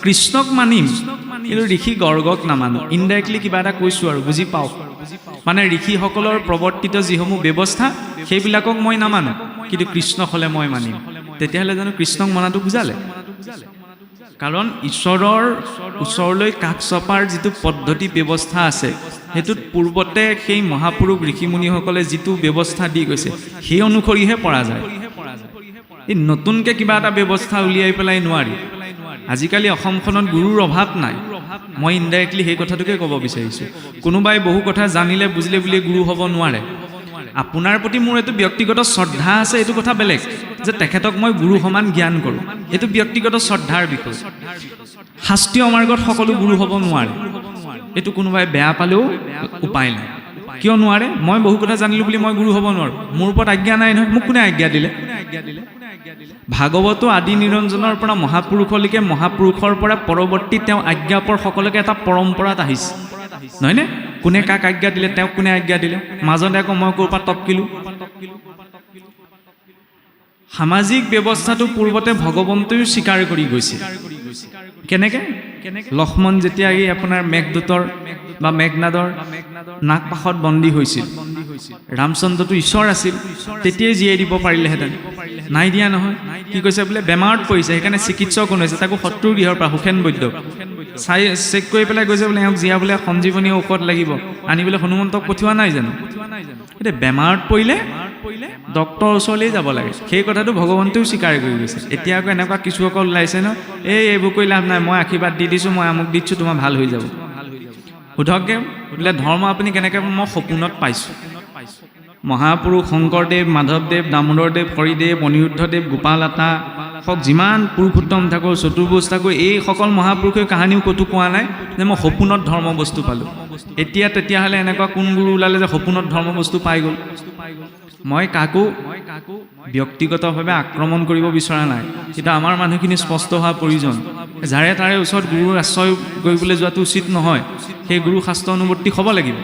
কৃষ্ণক মানিম কিন্তু ঋষি গৰ্গক নামানো। ইনডাইৰেক্টলি কিবা এটা কৈছোঁ আৰু বুজি পাওক। মানে ঋষিসকলৰ প্ৰৱৰ্তিত যিসমূহ ব্যৱস্থা সেইবিলাকক মই নামানো, কিন্তু কৃষ্ণক হ'লে মই মানিম। তেতিয়াহ'লে জানো কৃষ্ণক মনাটো বুজালে? কাৰণ ঈশ্বৰৰ ওচৰলৈ কাষ চপাৰ যিটো পদ্ধতি ব্যৱস্থা আছে, সেইটোত পূৰ্বতে সেই মহাপুৰুষ ঋষিমুনিসকলে যিটো ব্যৱস্থা দি গৈছে সেই অনুসৰিহে পৰা যায়। এই নতুনকৈ কিবা এটা ব্যৱস্থা উলিয়াই পেলাই নোৱাৰি। আজিকালি অসমখনত গুৰুৰ অভাৱ নাই। মই ইনডাইৰেক্টলি সেই কথাটোকে ক'ব বিচাৰিছোঁ। কোনোবাই বহু কথা জানিলে বুজিলে বুলিয়ে গুৰু হ'ব নোৱাৰে। আপোনাৰ প্ৰতি মোৰ এইটো ব্যক্তিগত শ্ৰদ্ধা আছে, এইটো কথা বেলেগ, যে তেখেতক মই গুৰু সমান জ্ঞান কৰোঁ, এইটো ব্যক্তিগত শ্ৰদ্ধাৰ বিষয়। শাস্ত্ৰীয় মাৰ্গত সকলো গুৰু হ'ব নোৱাৰে, এইটো কোনোবাই বেয়া পালেও উপায় নাই। কিয় নোৱাৰে? মই বহু কথা জানিলোঁ বুলি মই গুৰু হ'ব নোৱাৰোঁ। মোৰ ওপৰত আজ্ঞা নাই নহয়। মোক কোনে আজ্ঞা দিলে? ভাগৱতো আদি নিৰঞ্জনৰ পৰা মহাপুৰুষলৈকে, মহাপুৰুষৰ পৰা পৰৱৰ্তী তেওঁ আজ্ঞাপৰ সকলোকে এটা পৰম্পৰাত আহিছে, নহয়নে? কোনে কাক আজ্ঞা দিলে, তেওঁক কোনে আজ্ঞা দিলে, মাজতে আকৌ মই ক'ৰ পৰা টপকিলোঁ। সামাজিক ব্যৱস্থাটো পূৰ্বতে ভগৱন্তয়ো স্বীকাৰ কৰি গৈছে। কেনেকৈ? লক্ষ্মণ যেতিয়া এই আপোনাৰ মেঘদূতৰ বা মেঘনাদৰ নাগপাশত বন্দী হৈছিল, ৰামচন্দ্ৰটো ঈশ্বৰ আছিল, তেতিয়াই জীয়াই দিব পাৰিলেহেঁতেন, নাই দিয়া নহয়। কি কৈছে বোলে? বেমাৰত পৰিছে, সেইকাৰণে চিকিৎসক কোন হৈছে, তাকো শত্ৰুৰ গৃহৰ পৰা হুসেন বৈদ্য চাই চেক কৰি পেলাই কৈছে বোলে এওঁক জীয়াবলৈ সঞ্জীৱনী ঔষধ লাগিব, আনিবলৈ হনুমন্তক পঠিওৱা নাই জানো? এতিয়া বেমাৰত পৰিলে ডক্টৰৰ ওচৰলৈ যাব লাগে, সেই কথাটো ভগৱন্তয়ো স্বীকাৰ কৰি গৈছে। এতিয়া আকৌ এনেকুৱা কিছুসকল ওলাইছে ন, এইবোৰ কৰি লাভ নাই, মই আশীৰ্বাদ দি দিছোঁ, মই আমুক দিছোঁ, তোমাৰ ভাল হৈ যাব। সোধকগে বোলে ধৰ্ম আপুনি কেনেকৈ? মই সপোনত পাইছোঁ। মহাপুৰুষ শংকৰদেৱ, মাধৱদেৱ, দামোদৰদেৱ, হৰিদেৱ, অনিৰুদ্ধদেৱ, গোপাল আতা হওক, যিমান পুৰুষোত্তম ঠাকুৰ, চতুৰ্ভুজ ঠাকুৰ, এইসকল মহাপুৰুষৰ কাহিনীও ক'তো কোৱা নাই যে মই সপোনত ধৰ্ম বস্তু পালোঁ। এতিয়া তেতিয়াহ'লে এনেকুৱা কোন গুৰু ওলালে যে সপোনত ধৰ্ম বস্তু পাই গ'ল? মই কাকো ব্যক্তিগতভাৱে আক্ৰমণ কৰিব বিচৰা নাই, কিন্তু আমাৰ মানুহখিনি স্পষ্ট হোৱা প্ৰয়োজন। যাৰে তাৰে ওচৰত গুৰুৰ আশ্ৰয় কৰিবলৈ যোৱাটো উচিত নহয়। সেই গুৰু শাস্ত্ৰ অনুৱৰ্তী হ'ব লাগিব,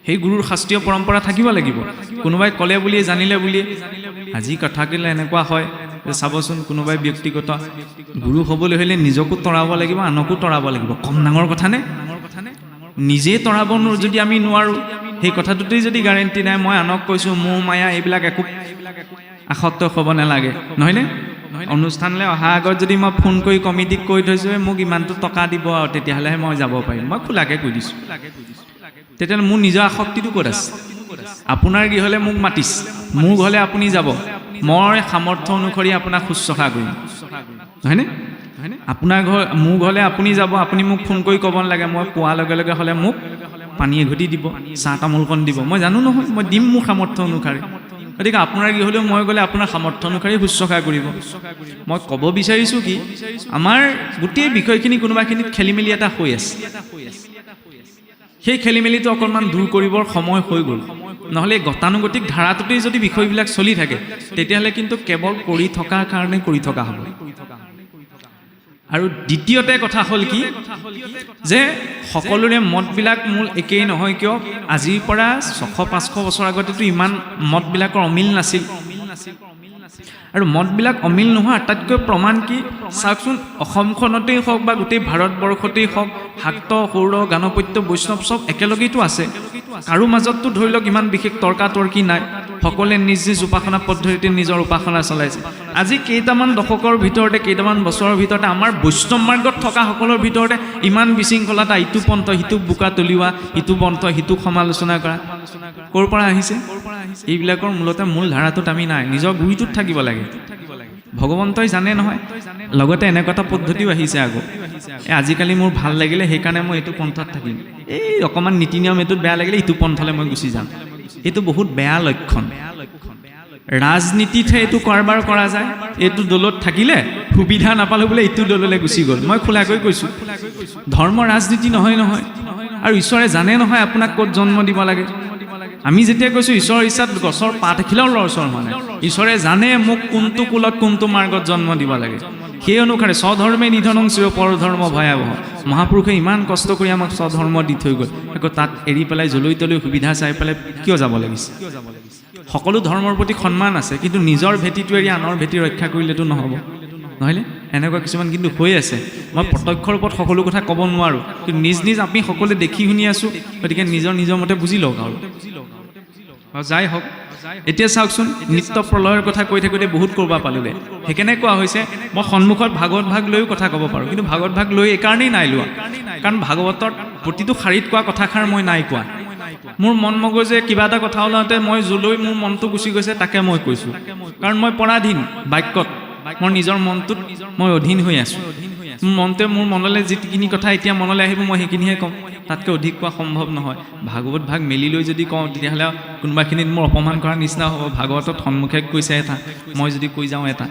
সেই গুৰুৰ শাস্ত্ৰীয় পৰম্পৰা থাকিব লাগিব। কোনোবাই ক'লে বুলিয়ে, জানিলে বুলিয়ে আজি কথা ক'লে এনেকুৱা হয় যে চাবচোন, কোনোবাই ব্যক্তিগত গুৰু হ'বলৈ হ'লে নিজকো তৰাব লাগিব, আনকো তৰাব লাগিব। কম ডাঙৰ কথানে? নিজে তৰাব যদি আমি নোৱাৰোঁ, সেই কথাটোতেই যদি গেৰেণ্টি নাই, মই আনক কৈছোঁ মোহ মায়া এইবিলাক একো আসক্ত হ'ব নালাগে, নহয়নে? অনুষ্ঠানলৈ অহা আগত যদি মই ফোন কৰি কমিটিক কৈ থৈছোঁ মোক ইমানটো টকা দিব আৰু তেতিয়াহ'লেহে মই যাব পাৰিম, মই খোলাকৈ কৈ দিছোঁ, তেতিয়াহ'লে মোৰ নিজৰ আসক্তিটো ক'ত আছে? আপোনাৰ গৃহলৈ মোক মাতিছে, মোৰ ঘৰলৈ আপুনি যাব, মই সামৰ্থ্য অনুসৰি আপোনাক শুশ্ৰূষা কৰিম, নহয়নে? আপোনাৰ মোৰ ঘৰলৈ আপুনি যাব, আপুনি মোক ফোন কৰি ক'ব নালাগে, মই পোৱাৰ লগে লগে হ'লে মোক পানী এঘটি দিব, চাহ তামোলকণ দিব, মই জানো নহয়, মই দিম মোৰ সামৰ্থ্য অনুসাৰে। গতিকে আপোনাৰ গৃহলৈও মই গ'লে আপোনাৰ সামৰ্থ্য অনুসাৰে শুশ্ৰূষা কৰিব। মই ক'ব বিচাৰিছোঁ কি, আমাৰ গোটেই বিষয়খিনি কোনোবাখিনিত খেলি মেলি এটা হৈ আছে। সেই খেলি মেলিটো অকণমান দূৰ কৰিবৰ সময় হৈ গ'ল। নহ'লে গতানুগতিক ধাৰাটোতেই যদি বিষয়বিলাক চলি থাকে, তেতিয়াহ'লে কিন্তু কেৱল কৰি থকাৰ কাৰণে কৰি থকা হ'ব। আৰু দ্বিতীয়তে কথা হ'ল কি, যে সকলোৰে মতবিলাক মূল একেই নহয় কিয়? আজিৰ পৰা 600-500 বছৰ আগতেতো ইমান মতবিলাকৰ অমিল নাছিল। আৰু মতবিলাক অমিল নোহোৱা আটাইতকৈ প্ৰমাণ কি? চাওকচোন, অসমখনতেই হওক বা গোটেই ভাৰতবৰ্ষতেই হওক, শাক্ত, সৌৰ, গাণপত্য, বৈষ্ণৱ চব একেলগেইতো আছে। কাৰো মাজততো ধৰি লওক ইমান বিশেষ তৰ্কাতৰ্কি নাই, সকলোৱে নিজ নিজ উপাসনা পদ্ধতিতে নিজৰ উপাসনা চলাইছে। আজি কেইটামান দশকৰ ভিতৰতে, কেইটামান বছৰৰ ভিতৰতে আমাৰ বৈষ্ণৱ মাৰ্গত থকা সকলৰ ভিতৰতে ইমান বিশৃংখলতা, ইটো পন্থ সিটোক বোকা তলিওৱা, ইটো পন্থ সিটোক সমালোচনা কৰা, ক'ৰ পৰা আহিছে? এইবিলাকৰ মূলতে মূল ধাৰাটোত আমি নাই, নিজৰ গুৰিটোত থাকিব লাগে। ভগৱন্তই জানে নহয়। লগতে এনেকুৱা এটা পদ্ধতিও আহিছে আকৌ, আজিকালি মোৰ ভাল লাগিলে সেইকাৰণে মই এইটো পন্থত থাকিম, এই অকণমান নীতি নিয়ম এইটোত বেয়া লাগিলে ইটো পন্থলৈ মই গুচি যাম। এইটো বহুত বেয়া লক্ষণ। ৰাজনীতিতহে এইটো কাৰবাৰ কৰা যায়। এইটো দলত থাকিলে সুবিধা নাপালোঁ বোলে ইটো দললৈ গুচি গ'ল। মই খোলাকৈ কৈছোঁ, ধৰ্ম ৰাজনীতি নহয় নহয়। আৰু ঈশ্বৰে জানে নহয় আপোনাক ক'ত জন্ম দিব লাগে। আমি যেতিয়া কৈছোঁ ঈশ্বৰৰ ইচ্ছাত গছৰ পাত এখিলাও লৰচৰ হোৱা নাই, ঈশ্বৰে জানে মোক কোনটো কুলত কোনটো মাৰ্গত জন্ম দিব লাগে। সেই অনুসাৰে স্বধৰ্মে নিধনং শ্ৰেয় পৰধৰ্ম ভয়াৱহ। মহাপুৰুষে ইমান কষ্ট কৰি আমাক স্বধৰ্ম দি থৈ গ'ল, আকৌ তাত এৰি পেলাই জলৈ তলৈ সুবিধা চাই পেলাই কিয় যাব লাগিছে? সকলো ধৰ্মৰ প্ৰতি সন্মান আছে, কিন্তু নিজৰ ভেটিটো এৰি আনৰ ভেটি ৰক্ষা কৰিলেতো নহ'ব, নহয়নে? এনেকুৱা কিছুমান কিন্তু হৈ আছে। মই প্ৰত্যক্ষৰ ওপৰত সকলো কথা ক'ব নোৱাৰোঁ, কিন্তু নিজ আপুনি সকলোৱে দেখি শুনি আছোঁ, গতিকে নিজৰ মতে বুজি লওক আৰু যাই হওক। এতিয়া চাওকচোন, নিত্য প্ৰলয়ৰ কথা কৈ থাকোঁতে বহুত কৰবা পালোঁগে। সেইকাৰণে কোৱা হৈছে মই সন্মুখত ভাগৱত ভাগ লৈও কথা ক'ব পাৰোঁ, কিন্তু ভাগৱত ভাগ লৈ এইকাৰণেই নাই লোৱা, কাৰণ ভাগৱতৰ প্ৰতিটো শাৰীত কোৱা কথাষাৰ মই নাই কোৱা। মোৰ মন মগজে কিবা এটা কথা ওলাওঁতে মই য'লৈ মোৰ মনটো গুচি গৈছে তাকে মই কৈছোঁ, কাৰণ মই পৰাধীন বাক্যত, মোৰ নিজৰ মনটোত মই অধীন হৈ আছোঁ। মোৰ মনটোৱে মোৰ মনলৈ যিখিনি কথা এতিয়া মনলৈ আহিব মই সেইখিনিহে ক'ম, তাতকৈ অধিক কোৱা সম্ভৱ নহয়। ভাগৱত ভাগ মেলি লৈ যদি কওঁ তেতিয়াহ'লে কোনোবাখিনিত মোৰ অপমান কৰাৰ নিচিনা হ'ব। ভাগৱতত সন্মুখে কৈছে এটা, মই যদি কৈ যাওঁ এটা।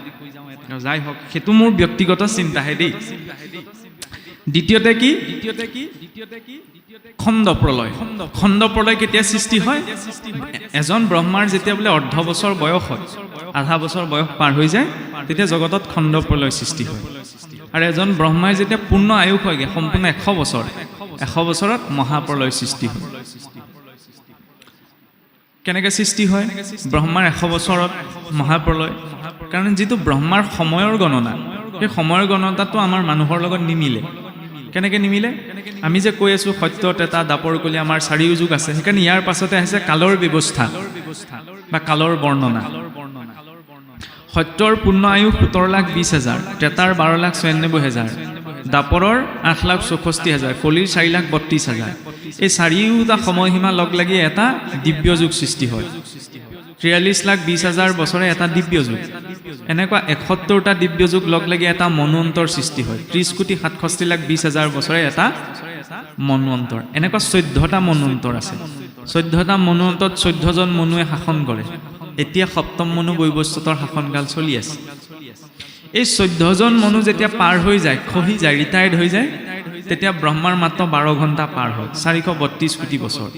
যাই হওক, সেইটো মোৰ ব্যক্তিগত চিন্তাহে দেই। দ্বিতীয়তে কি? খণ্ড প্ৰলয়। খণ্ড প্ৰলয় কেতিয়া সৃষ্টি হয়? এজন ব্ৰহ্মাৰ যেতিয়া বোলে অৰ্ধ বছৰ বয়স হয়, আধা বছৰ বয়স পাৰ হৈ যায়, তেতিয়া জগতত খণ্ড প্ৰলয় সৃষ্টি হয়। আৰু এজন ব্ৰহ্মাই যেতিয়া পূৰ্ণ আয়ুস হয়গৈ, সম্পূৰ্ণ 100 বছৰ, 100 বছৰত মহাপ্ৰলয় সৃষ্টি হয়। কেনেকৈ সৃষ্টি হয় ব্ৰহ্মাৰ 100 বছৰত মহাপ্ৰলয়? কাৰণ যিটো ব্ৰহ্মাৰ সময়ৰ গণনা, সেই সময়ৰ গণনাটো আমাৰ মানুহৰ লগত নিমিলে। কেনেকৈ নিমিলে? আমি যে কৈ আছোঁ সত্য, তেতা, দাপৰ কলি আমাৰ 4 যুগ আছে, সেইকাৰণে ইয়াৰ পাছতে আহিছে কালৰ ব্যৱস্থা বা কালৰ বৰ্ণনা। সত্যৰ পূৰ্ণ আয়ুস 17,20,000, ত্ৰেতাৰ 12,96,000, দাপৰৰ 8,64,000, কলিৰ 4,32,000। এই 4টা সময়সীমা লগ লাগি এটা দিব্য যুগ সৃষ্টি হয়। 43,20,000 বছৰে এটা দিব্য যুগ। এনেকুৱা 71টা দিব্য যুগ লগ লাগি এটা মন্বন্তৰ সৃষ্টি হয়। 30,67,20,000 বছৰে এটা মন্বন্তৰ। এনেকুৱা 14টা মন্বন্তৰ আছে। 14টা মন্বন্তৰত 14জন মনুৱে শাসন কৰে। এতিয়া 7ম মনু বৈৱস্বতৰ শাসনকাল চলি আছে। এই 14জন মনু যেতিয়া পাৰ হৈ যায়, খহি যায়, ৰিটায়াৰ্ড হৈ যায়, তেতিয়া ব্ৰহ্মাৰ মাত্ৰ 12 ঘণ্টা পাৰ হয়। 432 কোটি বছৰ।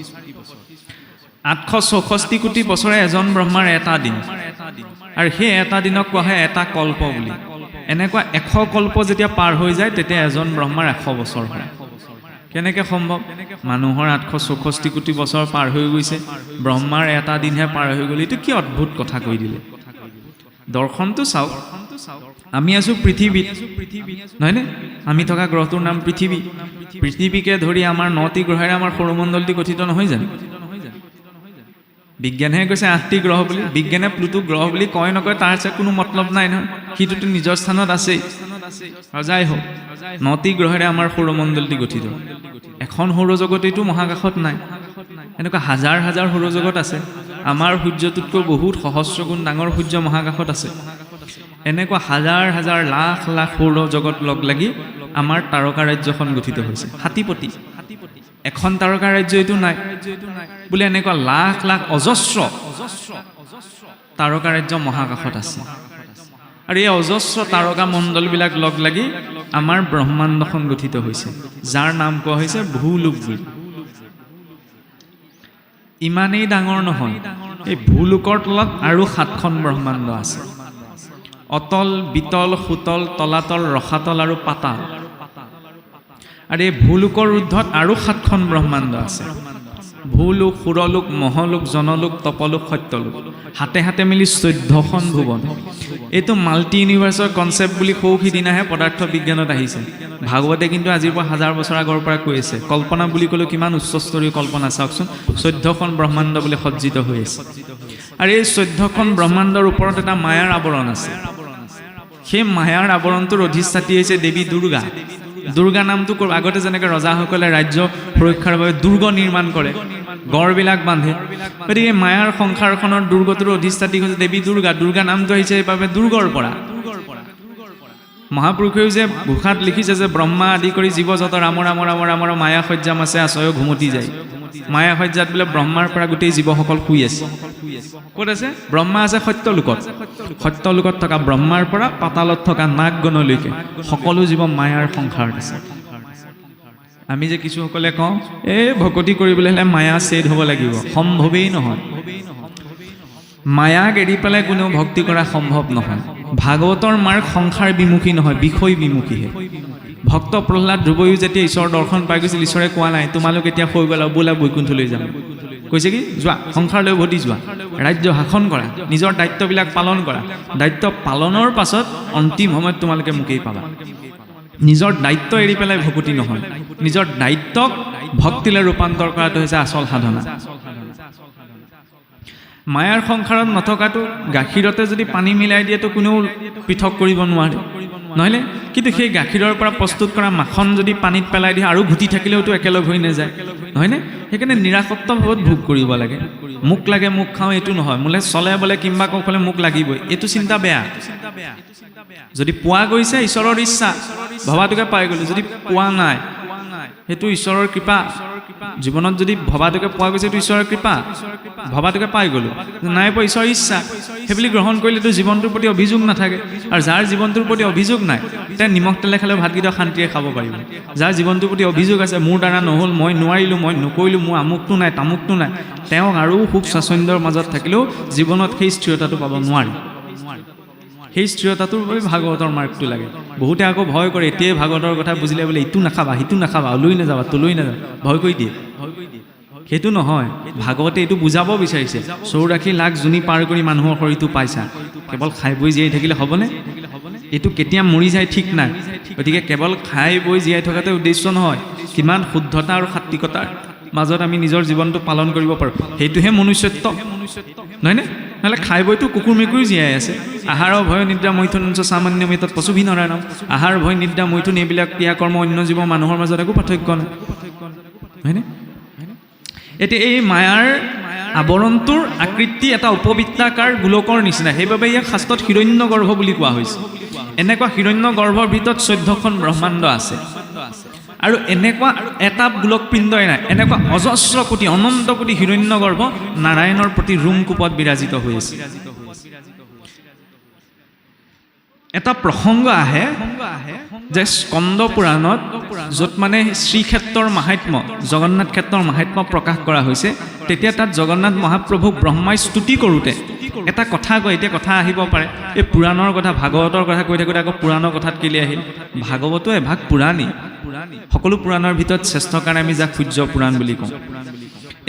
864 কোটি বছৰে এজন ব্ৰহ্মাৰ এটা দিন, আৰু সেই এটা দিনক কোৱা হয় এটা কল্প বুলি। এনেকুৱা 100 কল্প যেতিয়া পাৰ হৈ যায়, তেতিয়া এজন ব্ৰহ্মাৰ 100 বছৰ হয়। কেনেকৈ সম্ভৱ? মানুহৰ 864 কোটি বছৰ পাৰ হৈ গৈছে, ব্ৰহ্মাৰ এটা দিনহে পাৰ হৈ গ'ল। এইটো কি অদ্ভুত কথা কৈ দিলে। দৰ্শনটো চাওক, আমি আছোঁ পৃথিৱীত, নহয়নে? আমি থকা গ্ৰহটোৰ নাম পৃথিৱী। পৃথিৱীকে ধৰি আমাৰ 9টি গ্ৰহেৰে আমাৰ সৌৰমণ্ডলটি গঠিত নহয় জানো? বিজ্ঞানেহে কৈছে 8টি গ্ৰহ বুলি। বিজ্ঞানে প্লুটো গ্ৰহ বুলি কয় নকয় তাৰ আছে কোনো মতলব নাই নহয়, সিটোতো নিজৰ স্থানত আছেই। যাই হওক, 9টি গ্ৰহেৰে আমাৰ সৌৰমণ্ডলটি গঠিত। এখন সৌৰজগতেইটো মহাকাশত নাই, এনেকুৱা হাজাৰ হাজাৰ সৌৰজগত আছে। আমাৰ সূৰ্যটোতকৈ বহুত সহস্ৰ গুণ ডাঙৰ সূৰ্য মহাকাশত আছে। এনেকুৱা হাজাৰ হাজাৰ লাখ লাখ সৌৰজগত লগ লাগি আমাৰ তাৰকা ৰাজ্যখন গঠিত হৈছে। হাতীপতি এখন তাৰকা ৰাজ্য এইটো নাই বোলে, এনেকুৱা লাখ লাখ অজস্ৰ তাৰকা ৰাজ্য মহাকাশত আছে। আৰু এই অজস্ৰ তাৰকা মণ্ডলবিলাক লগ লাগি আমাৰ ব্ৰহ্মাণ্ডখন গঠিত হৈছে, যাৰ নাম কোৱা হৈছে ভূলোক বুলি। ইমানেই ডাঙৰ নহয়, এই ভূলোকৰ তলত আৰু 7খন ব্ৰহ্মাণ্ড আছে। অতল, বিতল, সুতল, তলাতল, ৰসাতল আৰু পাতাল। আৰু এই ভূলোকৰ ঊৰ্ধত আৰু 7খন ব্ৰহ্মাণ্ড আছে। ভূলোক, সুৰলোক, মহলোক, জনলোক, তপলোক, সত্যলোক। হাতে হাতে মিলি 14খন ভুৱন। এইটো মাল্টি ইউনিভাৰ্চৰ কনচেপ্ট বুলি সিদিনাহে পদাৰ্থ বিজ্ঞানত আহিছে। ভাগৱতে কিন্তু আজিৰ পৰা 1000 বছৰ আগৰ পৰা কৈ আছে। কল্পনা বুলি ক'লেও কিমান উচ্চস্তৰীয় কল্পনা চাওকচোন। 14খন ব্ৰহ্মাণ্ড বোলে সজ্জিত হৈ আছে। আৰু এই 14খন ব্ৰহ্মাণ্ডৰ ওপৰত এটা মায়াৰ আৱৰণ আছে। সেই মায়াৰ আৱৰণটোৰ অধিষ্ঠাত্ৰী হৈছে দেৱী দুৰ্গা। দুৰ্গা নামটো আগতে যেনেকৈ ৰজাসকলে ৰাজ্য সুৰক্ষাৰ বাবে দুৰ্গ নিৰ্মাণ কৰে, গড়বিলাক বান্ধে, গতিকে মায়াৰ সংসাৰখনৰ দুৰ্গটোৰ অধিষ্ঠাত্ৰী হৈছে দেৱী দুৰ্গা। দুৰ্গা নামটো আহিছে এইবাবে দুৰ্গৰ পৰা। মহাপুৰুষেও যে ঘোষাত লিখিছে যে ব্ৰহ্মা আদি কৰি জীৱ যত ৰাম ৰাম ৰাম ৰাম মায়া সজ্জাম আছে আচয় ঘুমতি যায়। মায়া সজ্জাত বোলে ব্ৰহ্মাৰ পৰা গোটেই জীৱসকল শুই আছে। ক'ত আছে? ব্ৰহ্মা আছে সত্যলোকত। সত্যলোকত থকা ব্ৰহ্মাৰ পৰা পাতালত থকা নাগ গণলৈকে সকলো জীৱ মায়াৰ সংসাৰত আছে। আমি যে কিছুসকলে কওঁ এই ভকতি কৰিবলৈ হ'লে মায়া ছেদ হ'ব লাগিব, সম্ভৱেই নহয়। মায়াক এৰি পেলাই কোনেও ভক্তি কৰা সম্ভৱ নহয়। ভাগৱতৰ মাৰ্গ সংসাৰ বিমুখী নহয়, বিষয় বিমুখীহে। ভক্ত প্ৰহ্লাদ ধ্ৰুৱয়ো যেতিয়া ঈশ্বৰৰ দৰ্শন পাই গৈছিল, ঈশ্বৰে কোৱা নাই তোমালোক এতিয়া হৈ গ'লা, বোলা বৈকুণ্ঠলৈ যাম। কৈছে কি যোৱা সংসাৰলৈ উভতি যোৱা, ৰাজ্য শাসন কৰা, নিজৰ দায়িত্ববিলাক পালন কৰা, দায়িত্ব পালনৰ পাছত অন্তিম সময়ত তোমালোকে মোকেই পাবা। নিজৰ দায়িত্ব এৰি পেলাই ভকুতি নহয়, নিজৰ দায়িত্বক ভক্তিলৈ ৰূপান্তৰ কৰাটো হৈছে আচল সাধনা। মায়াৰ সংসাৰত নথকাটো গাখীৰতে যদি পানী মিলাই দিয়েতো কোনেও পৃথক কৰিব নোৱাৰে, নহয়নে? কিন্তু সেই গাখীৰৰ পৰা প্ৰস্তুত কৰা মাখন যদি পানীত পেলাই দিয়ে আৰু ঘুটি থাকিলেওতো একেলগ হৈ নাযায়, নহয়নে? সেইকাৰণে নিৰাসক্তভাৱত ভোগ কৰিব লাগে। মোক লাগে মোক খাওঁ এইটো নহয়, মোলে চলে বোলে কিম্বা কৌশলে মোক লাগিবই, এইটো চিন্তা বেয়া। যদি পোৱা গৈছে ঈশ্বৰৰ ইচ্ছা, ভবাটোকে পাই গ'লো, যদি পোৱা নাই সেইটো ঈশ্বৰৰ কৃপা। জীৱনত যদি ভবাটোকে পোৱা গৈছে এইটো ঈশ্বৰৰ কৃপা, ভবাটোকে পাই গ'লো, নাই পোৱা ঈশ্বৰৰ ইচ্ছা, সেইবুলি গ্ৰহণ কৰিলেতো জীৱনটোৰ প্ৰতি অভিযোগ নাথাকে। আৰু যাৰ জীৱনটোৰ প্ৰতি অভিযোগ নাই তেওঁ নিমখ তেলে খালেও ভাতকেইটা শান্তিৰে খাব পাৰিব। যাৰ জীৱনটোৰ প্ৰতি অভিযোগ আছে, মোৰ দ্বাৰা নহ'ল, মই নোৱাৰিলোঁ, মই নকৰিলোঁ, মোৰ আমুকটো নাই তামুকটো নাই, তেওঁক আৰু সুখ স্বাচ্ছন্দ্যৰ মাজত থাকিলেও জীৱনত সেই স্থিৰতাটো পাব নোৱাৰে। সেই স্থিৰতাটোৰ বাবে ভাগৱতৰ মাৰ্গটো লাগে। বহুতে আকৌ ভয় কৰে, এতিয়াই ভাগৱতৰ কথা বুজিলে বোলে ইটো নাখাবা সিটো নাখাবা, অলৈ নাযাবা তলৈ নাযাবা, ভয় কৰি দিয়ে। সেইটো নহয়, ভাগৱতে এইটো বুজাব বিচাৰিছে 84 লাখ জুনি পাৰ কৰি মানুহৰ শৰীৰটো পাইছা, কেৱল খাই বৈ জীয়াই থাকিলে হ'বনে? এইটো কেতিয়া মৰি যায় ঠিক নাই। গতিকে কেৱল খাই বৈ জীয়াই থকাতে উদ্দেশ্য নহয়, কিমান শুদ্ধতা আৰু সাত্বিকতাৰ মাজত আমি নিজৰ জীৱনটো পালন কৰিব পাৰোঁ, সেইটোহে মনুষ্যত্ব, নহয়নে? নহ'লে খাই বৈতো কুকুৰ মেকুৰী জীয়াই আছে। আহাৰ ভয় নিদ্ৰা মৈথুন সামান্য মেতত পশুভি নৰায়ণ, আহাৰ ভয় নিদ্ৰা মৈথুন এইবিলাক ক্ৰিয়াকৰ্ম অন্য জীৱ মানুহৰ মাজত একো পাৰ্থক্য নাই, হয়নে? এতিয়া এই মায়াৰ আৱৰণটোৰ আকৃতি এটা উপবৃত্তাকাৰ গোলকৰ নিচিনা, সেইবাবে ইয়াক শাস্ত্ৰত হিৰণ্য গৰ্ভ বুলি কোৱা হৈছে। এনেকুৱা হিৰণ্য গৰ্ভৰ ভিতৰত 14খন ব্ৰহ্মাণ্ড আছে, আৰু এনেকুৱা এটা গোলকপিণ্ডই নাই, এনেকুৱা অজস্ৰ কোটি অনন্ত কোটি হিৰণ্য গৰ্ভ নাৰায়ণৰ প্ৰতি ৰোমকূপত বিৰাজিত হৈ আছে। এটা প্ৰসংগ আহে যে স্কন্দ পুৰাণত, য'ত মানে শ্ৰীক্ষেত্ৰৰ মাহাত্ম্য, জগন্নাথ ক্ষেত্ৰৰ মাহাত্ম্য প্ৰকাশ কৰা হৈছে, তেতিয়া তাত জগন্নাথ মহাপ্ৰভুক ব্ৰহ্মাই স্তুতি কৰোঁতে এটা কথা কয়। এতিয়া কথা আহিব পাৰে, এই পুৰাণৰ কথা ভাগৱতৰ কথা কৈ থাকোঁতে আকৌ পুৰাণৰ কথাত কেলৈ আহিল? ভাগৱতো এভাগ পুৰাণী, সকলো পুৰাণৰ ভিতৰত শ্ৰেষ্ঠ কাৰণে আমি যাক সূৰ্য পুৰাণ বুলি কওঁ।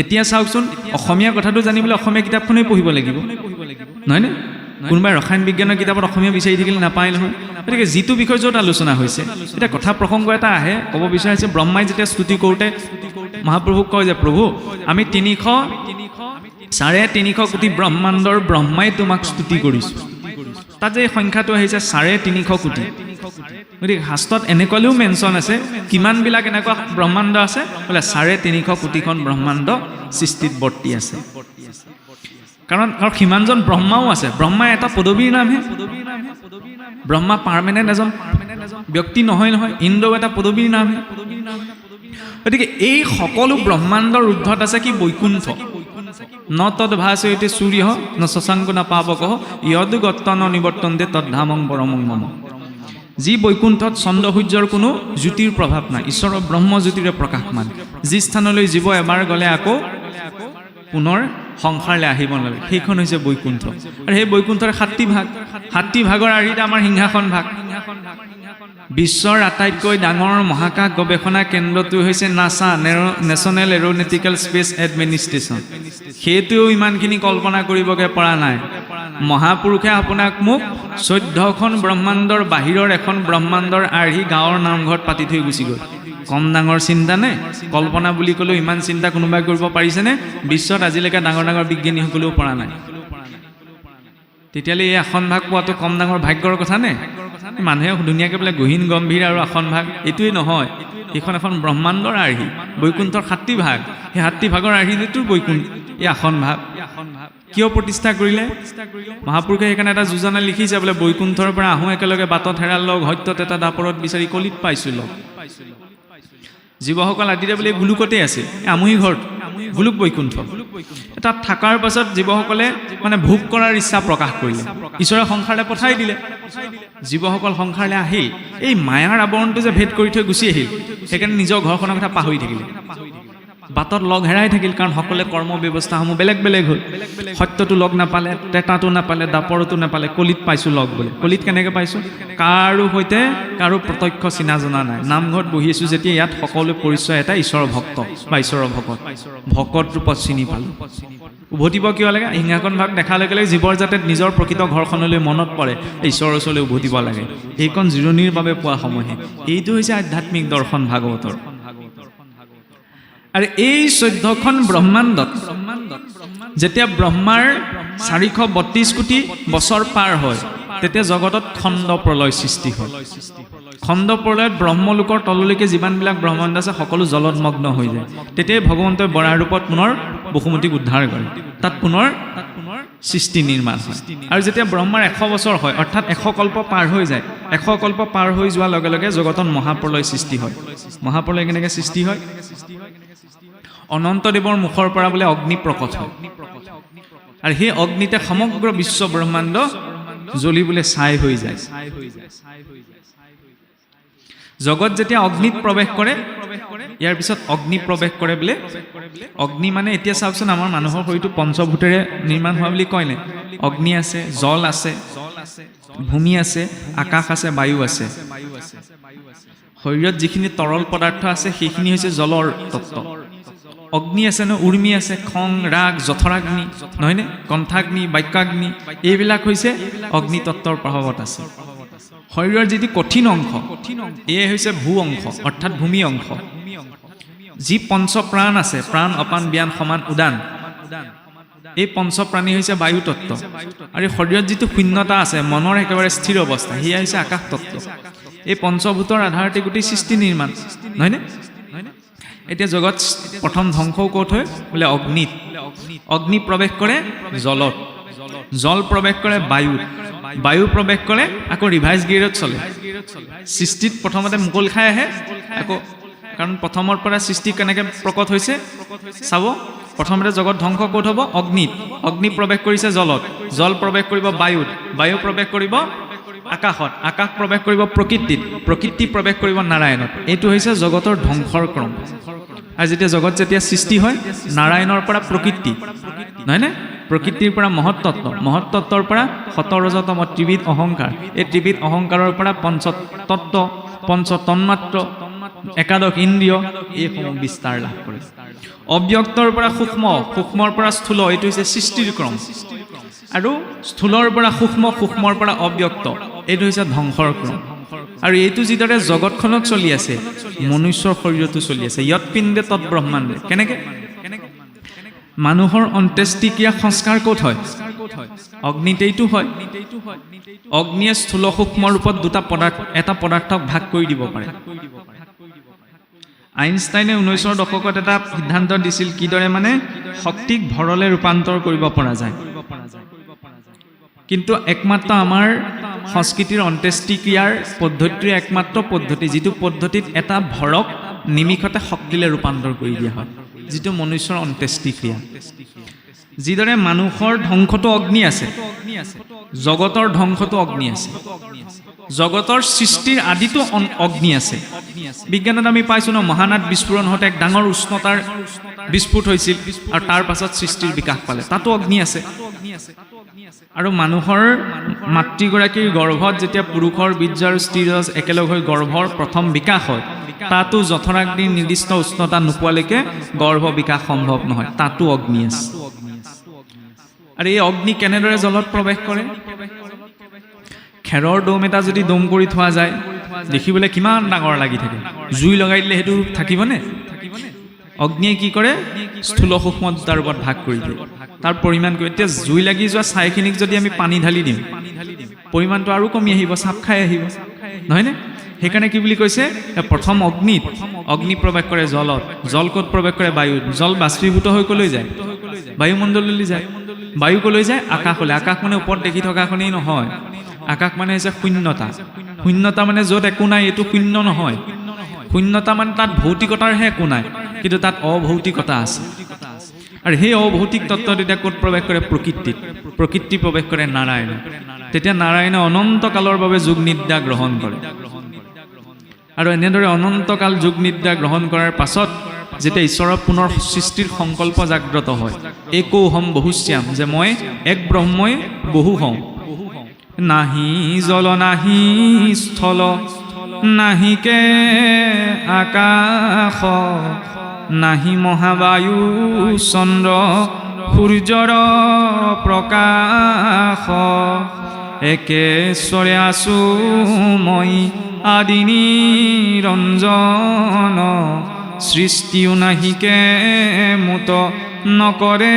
এতিয়া চাওকচোন, অসমীয়া কথাটো জানিবলৈ অসমীয়া কিতাপখনেই পঢ়িব লাগিব, নহয়নে? কোনোবাই ৰসায়ন বিজ্ঞানৰ কিতাপত অসমীয়া বিচাৰি থাকিলে নাপায় নহয়। গতিকে যিটো বিষয় য'ত আলোচনা হৈছে, এতিয়া কথা প্ৰসংগ এটা আহে, ক'ব বিচাৰিছে ব্ৰহ্মাই যেতিয়া স্তুতি কৰোঁতে মহাপ্ৰভুক কয় যে প্ৰভু আমি 300 কোটি ব্ৰহ্মাণ্ডৰ ব্ৰহ্মাই তোমাক স্তুতি কৰিছোঁ। তাত যে এই সংখ্যাটো আহিছে 350 কোটি, গতিকে শাস্ত্ৰত এনেকুৱালৈও মেনশ্যন আছে কিমানবিলাক এনেকুৱা ব্ৰহ্মাণ্ড আছে, বোলে 350 কোটিখন ব্ৰহ্মাণ্ড সৃষ্টিত বৰ্তি আছে। কাৰণ সিমানজন ব্ৰহ্মাও আছে। ব্ৰহ্মা এটা পদবীৰ নামহে, ব্ৰহ্মা পাৰ্মানেণ্ট এজন ব্যক্তি নহয় নহয়, ইন্দ্ৰও এটা পদবীৰ নামহে। গতিকে এই সকলো ব্ৰহ্মাণ্ডৰ ঊৰ্ধ্বত আছে কি? বৈকুণ্ঠ। ন তদ ভাসয়তে সূৰ্য ন শশাংক ন পাবক য়দ গত্তন নিবৰ্তন্তে তদ্ধামং পৰমং মম। যি বৈকুণ্ঠত চন্দ্ৰ সূৰ্যৰ কোনো জ্যোতিৰ প্ৰভাৱ নাই, ঈশ্বৰৰ ব্ৰহ্মজ্যোতিৰে প্ৰকাশমান, যি স্থানলৈ জীৱ এবাৰ গ'লে আকৌ পুনৰ সংসাৰলৈ আহিব নালাগে, সেইখন হৈছে বৈকুণ্ঠ। আৰু সেই বৈকুণ্ঠৰ 7টি ভাগ, 7টি ভাগৰ আৰ্হিত আমাৰ সিংহাসন ভাগ। বিশ্বৰ আটাইতকৈ ডাঙৰ মহাকাশ গৱেষণা কেন্দ্ৰটো হৈছে নাছা, নেশ্যনেল এৰ'নটিকেল স্পেচ এডমিনিষ্ট্ৰেশ্যন। সেইটোৱেও ইমানখিনি কল্পনা কৰিবগৈ পৰা নাই। মহাপুৰুষে আপোনাক মোক 14খন ব্ৰহ্মাণ্ডৰ বাহিৰৰ এখন ব্ৰহ্মাণ্ডৰ আৰ্হি গাঁৱৰ নামঘৰত পাতি থৈ গুচি গ'ল। কম ডাঙৰ চিন্তা নে? কল্পনা বুলি ক'লেও ইমান চিন্তা কোনোবাই কৰিব পাৰিছেনে? বিশ্বত আজিলৈকে ডাঙৰ ডাঙৰ বিজ্ঞানীসকলেও পৰা নাই। তেতিয়াহ'লে এই আসন ভাগ পোৱাটো কম ডাঙৰ ভাগ্যৰ কথা নে? মানুহে ধুনীয়াকৈ বোলে গহীন গম্ভীৰ আৰু আসন ভাগ, এইটোৱেই নহয়, এইখন এখন ব্ৰহ্মাণ্ডৰ আৰ্হি। বৈকুণ্ঠৰ 7টি ভাগ, সেই 7টি ভাগৰ আৰ্হিটো বৈকুণ্ঠ, এই আসন ভাগ। কিয় প্ৰতিষ্ঠা কৰিলে? মহাপুৰুষে সেইকাৰণে এটা যোজনা লিখিছে, বোলে বৈকুণ্ঠৰ পৰা আহোঁ একেলগে বাটত হেৰাল লগ, সত্যত এটা দাপৰত বিচাৰি কলিত পাইছোঁ লগ। জীৱসকল আদিতে বোলে গোলোকতে আছে, আমুহী ঘৰত গোলোক বৈকুণ্ঠ। তাত থকাৰ পাছত জীৱসকলে মানে ভোগ কৰাৰ ইচ্ছা প্ৰকাশ কৰিলে, ঈশ্বৰে সংসাৰলৈ পঠাই দিলে। জীৱসকল সংসাৰলৈ আহিল, এই মায়াৰ আৱৰণটো যে ভেদ কৰি থৈ গুচি আহিল, সেইকাৰণে নিজৰ ঘৰখনৰ কথা পাহৰি থাকিলে। বাটত লগ হেৰাই থাকিল, কাৰণ সকলোৱে কৰ্ম ব্যৱস্থাসমূহ বেলেগ বেলেগ হ'ল। সত্যটো লগ নাপালে, টেটাটো নাপালে, দাপৰতো নাপালে, কলিত পাইছোঁ লগ বোলে। কলিত কেনেকৈ পাইছোঁ? কাৰো সৈতে কাৰো প্ৰত্যক্ষ চিনা জনা নাই। নামঘৰত বহি আছোঁ যেতিয়া, ইয়াত সকলোৱে পৰিচয় এটা ঈশ্বৰৰ ভক্ত বা ঈশ্বৰৰ ভকত, ভকত ৰূপত চিনি পালোঁ। উভতিব কিয় লাগে? সিংহাসন ভাগ দেখাৰ লগে লগে জীৱৰ যাতে নিজৰ প্ৰকৃত ঘৰখনলৈ মনত পৰে, ঈশ্বৰৰ ওচৰলৈ উভতিব লাগে। এইকণ জিৰণিৰ বাবে পোৱা সময়হে। এইটো হৈছে আধ্যাত্মিক দৰ্শন ভাগৱতৰ। আৰু এই 14খন ব্ৰহ্মাণ্ডত যেতিয়া ব্ৰহ্মাৰ 432 কোটি বছৰ পাৰ হয়, তেতিয়া জগতত খণ্ড প্ৰলয় সৃষ্টি হয়। খণ্ড প্ৰলয়ত ব্ৰহ্মলোকৰ তললৈকে যিমানবিলাক ব্ৰহ্মাণ্ড আছে সকলো জলতমগ্ন হৈ যায়। তেতিয়াই ভগৱন্তই বৰাহ ৰূপত পুনৰ বসুমতীক উদ্ধাৰ কৰে। তাত পুনৰ সৃষ্টি নিৰ্মাণ হয়। আৰু যেতিয়া ব্ৰহ্মাৰ 100 বছৰ হয়, অৰ্থাৎ 100 কল্প পাৰ হৈ যায়, 100 কল্প পাৰ হৈ যোৱাৰ লগে লগে জগতত মহাপ্ৰলয় সৃষ্টি হয়। মহাপ্ৰলয় কেনেকৈ সৃষ্টি হয়? অনন্তদেৱৰ মুখৰ পৰা বোলে অগ্নি প্ৰকট হয়, আৰু সেই অগ্নিতে সমগ্ৰ বিশ্ব ব্ৰহ্মাণ্ড জ্বলি বোলে ছাই হৈ যায়। জগত যেতিয়া অগ্নিত প্ৰৱেশ কৰে, ইয়াৰ পিছত অগ্নি প্ৰৱেশ কৰে বোলে। অগ্নি মানে এতিয়া চাওকচোন, আমাৰ মানুহৰ শৰীৰটো পঞ্চভূতেৰে নিৰ্মাণ হোৱা বুলি কয়নে? অগ্নি আছে, জল আছে, ভূমি আছে, আকাশ আছে, বায়ু আছে। শৰীৰত যিখিনি তৰল পদাৰ্থ আছে সেইখিনি হৈছে জলৰ তত্ত্ব। অগ্নি আছে ন, উৰ্মি আছে, খং, ৰাগ, জঠৰাগ্নি, নহয়নে? কণ্ঠাগ্নি, বাক্যাগ্নি, এইবিলাক হৈছে অগ্নি তত্ত্বৰ প্ৰভাৱত আছে। শৰীৰৰ যিটো কঠিন অংশ, এয়ে হৈছে ভূ অংশ, অৰ্থাৎ ভূমি অংশ। যি পঞ্চপ্ৰাণ আছে, প্ৰাণ, অপান, ব্যান, সমান, উদান, এই পঞ্চপ্ৰাণী হৈছে বায়ু তত্ত্ব। আৰু শৰীৰত যিটো শূন্যতা আছে, মনৰ একেবাৰে স্থিৰ অৱস্থা, সেয়া হৈছে আকাশ তত্ত্ব। এই পঞ্চভূতৰ আধাৰতে গোটেই সৃষ্টি নিৰ্মাণ, নহয়নে? এতিয়া জগত প্ৰথম ধ্বংসও ক'ত হয় বোলে? অগ্নিত। অগ্নি প্ৰৱেশ কৰে জলত, জল প্ৰৱেশ কৰে বায়ুত, বায়ু প্ৰৱেশ কৰে আকৌ ৰিভাইজ গিয়েৰত চলে। সৃষ্টিত প্ৰথমতে মুকল খাই আহে আকৌ, কাৰণ প্ৰথমৰ পৰা সৃষ্টি কেনেকৈ প্ৰকট হৈছে চাব। প্ৰথমতে জগত ধ্বংস ক'ত হ'ব? অগ্নিত। অগ্নি প্ৰৱেশ কৰিছে জলত, জল প্ৰৱেশ কৰিব বায়ুত, বায়ু প্ৰৱেশ কৰিব আকাশত, আকাশ প্ৰৱেশ কৰিব প্ৰকৃতিত, প্ৰকৃতি প্ৰৱেশ কৰিব নাৰায়ণত। এইটো হৈছে জগতৰ ধ্বংসৰ ক্ৰম। আৰু যেতিয়া সৃষ্টি হয়, নাৰায়ণৰ পৰা প্ৰকৃতি, নহয়নে? প্ৰকৃতিৰ পৰা মহত্তত্ব, মহত্তত্বৰ পৰা সতৰজতম ত্ৰিবিধ অহংকাৰ, এই ত্ৰিবিধ অহংকাৰৰ পৰা পঞ্চতত্ব, পঞ্চতন্মাত্ৰ, একাদশ ইন্দ্ৰিয়, এইসমূহ বিস্তাৰ লাভ কৰে। অব্যক্তৰ পৰা সূক্ষ্ম, সূক্ষ্মৰ পৰা স্থূল, এইটো হৈছে সৃষ্টিৰ ক্ৰম। আৰু স্থূলৰ পৰা সূক্ষ্ম, সূক্ষ্মৰ পৰা অব্যক্ত, এইটো হৈছে ধ্বংসৰ ক্ৰম। আৰু এইটো যিদৰে জগতখনত চলি আছে, মনুষ্যৰ শৰীৰতো চলি আছে। ইয়ৎ পিণ্ডে তৎ ব্ৰহ্মাণ্ডে। কেনেকে? মানুহৰ অন্ত্যেষ্টিক্ৰিয়া সংস্কাৰ ক'ত হয়? অগ্নিতেইটো হয়। অগ্নিয়ে স্থূল সূক্ষ্ম ৰূপত এটা পদাৰ্থক ভাগ কৰি দিব পাৰে। আইনষ্টাইনে 19ৰ দশকত এটা সিদ্ধান্ত দিছিল, কিদৰে মানে শক্তিক ভৰলে ৰূপান্তৰ কৰিব পৰা যায়। কিন্তু একমাত্ৰ আমাৰ সংস্কৃতিৰ অন্ত্যেষ্টিক্ৰিয়াৰ পদ্ধতিৰ একমাত্ৰ পদ্ধতি, যিটো পদ্ধতিত এটা ভৰক নিমিষতে শক্তিলে ৰূপান্তৰ কৰি দিয়া হয়, যিটো মনুষ্যৰ অন্ত্যেষ্টিক্ৰিয়া। যিদৰে মানুহৰ ধ্বংসটো অগ্নি আছে, জগতৰ ধ্বংসটো অগ্নি আছে। জগতৰ সৃষ্টিৰ আদিতো অগ্নি আছে। বিজ্ঞানত আমি পাইছোঁ ন, মহানাদ বিস্ফোৰণ হওঁতে এক ডাঙৰ উষ্ণতাৰ বিস্ফোট হৈছিল, আৰু তাৰ পাছত সৃষ্টিৰ বিকাশ পালে, তাতো অগ্নি আছে। আৰু মানুহৰ মাতৃগৰাকীৰ গৰ্ভত যেতিয়া পুৰুষৰ বীৰ্য আৰু স্ত্ৰীৰজ একেলগ হৈ গৰ্ভৰ প্ৰথম বিকাশ হয়, তাতো জঠৰাগ্নিৰ নিৰ্দিষ্ট উষ্ণতা নোপোৱালৈকে গৰ্ভ বিকাশ সম্ভৱ নহয়, তাতো অগ্নি আছে। আৰু এই অগ্নি কেনেদৰে জলত প্ৰৱেশ কৰে? খেৰৰ দম এটা যদি দম কৰি থোৱা যায়, দেখিবলৈ কিমান ডাঙৰ লাগি থাকে, জুই লগাই দিলে সেইটো থাকিবনে? অগ্নিয়ে কি কৰে? স্থূল সূক্ষ্ম দুটা ৰূপত ভাগ কৰি দিয়ে, তাৰ পৰিমাণ কৰি। এতিয়া জুই লাগি যোৱা ছাইখিনিক যদি আমি পানী ঢালি দিওঁ, পৰিমাণটো আৰু কমি আহিব, চাপ খাই আহিব, নহয়নে? সেইকাৰণে কি বুলি কৈছে? প্ৰথম অগ্নিত, অগ্নি প্ৰৱেশ কৰে জলত, জল ক'ত প্ৰৱেশ কৰে? বায়ুত। জল বাষ্পীভূত হৈ ক'লৈ যায়? বায়ুমণ্ডললৈ যায়। বায়ু ক'লৈ যায়? আকাশলৈ। আকাশ মানে ওপৰত দেখি থকাখনেই নহয়, আকাশ মানে হৈছে শূন্যতা। শূন্যতা মানে য'ত একো নাই, এইটো শূন্য নহয়। শূন্যতা মানে তাত ভৌতিকতাৰহে একো নাই, কিন্তু তাত অভৌতিকতা আছে। আৰু সেই অভৌতিক তত্ত্ব তেতিয়া ক'ত প্ৰৱেশ কৰে? প্ৰকৃতিত। প্ৰকৃতি প্ৰৱেশ কৰে নাৰায়ণ। তেতিয়া নাৰায়ণে অনন্তকালৰ বাবে যোগ নিদ্ৰা গ্ৰহণ কৰে। আৰু এনেদৰে অনন্তকাল যোগ নিদ্ৰা গ্ৰহণ কৰাৰ পাছত যেতিয়া ঈশ্বৰৰ পুনৰ সৃষ্টিৰ সংকল্প জাগ্ৰত হয়, একৌহম বহুশ্যাম, যে মই এক ব্ৰহ্মই বহু হওঁ। নাহি জল নাহি স্থল নাহিকে আকাশ, নাহি মহাবায়ু চন্দ্ৰ সূৰ্যৰ প্ৰকাশ, একেশ্বৰে আছো মই আদি নিৰঞ্জন, সৃষ্টিও নাহিকে মুত নকৰে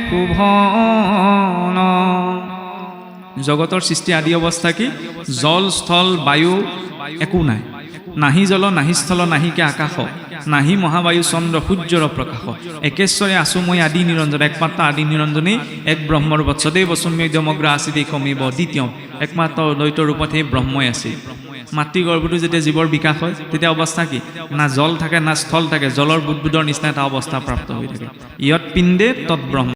শুভন। জগতৰ সৃষ্টি আদি অৱস্থা কি? জল স্থল বায়ু একো নাই। নাহি জল নাহি স্থল নাহিকে আকাশ, নাহি মহাবায়ু চন্দ্ৰ সূৰ্যৰ প্ৰকাশ, একেশ্বৰে আছো মই আদি নিৰঞ্জন। একমাত্ৰ আদি নিৰঞ্জনেই এক ব্ৰহ্মৰ বৎসদেৱ সমগ্ৰ আছিদেই কমিব দ্বিতীয়ম। একমাত্ৰ দ্বৈত ৰূপত সেই ব্ৰহ্মই আছিল। মাতৃ গৰ্ভটো যেতিয়া জীৱৰ বিকাশ হয় তেতিয়া অৱস্থা কি? না জল থাকে না স্থল থাকে, জলৰ বুদবুদৰ নিচিনা এটা অৱস্থা প্ৰাপ্ত হৈ থাকে। ইয়ৎ পিণ্ডে তৎ ব্ৰহ্ম।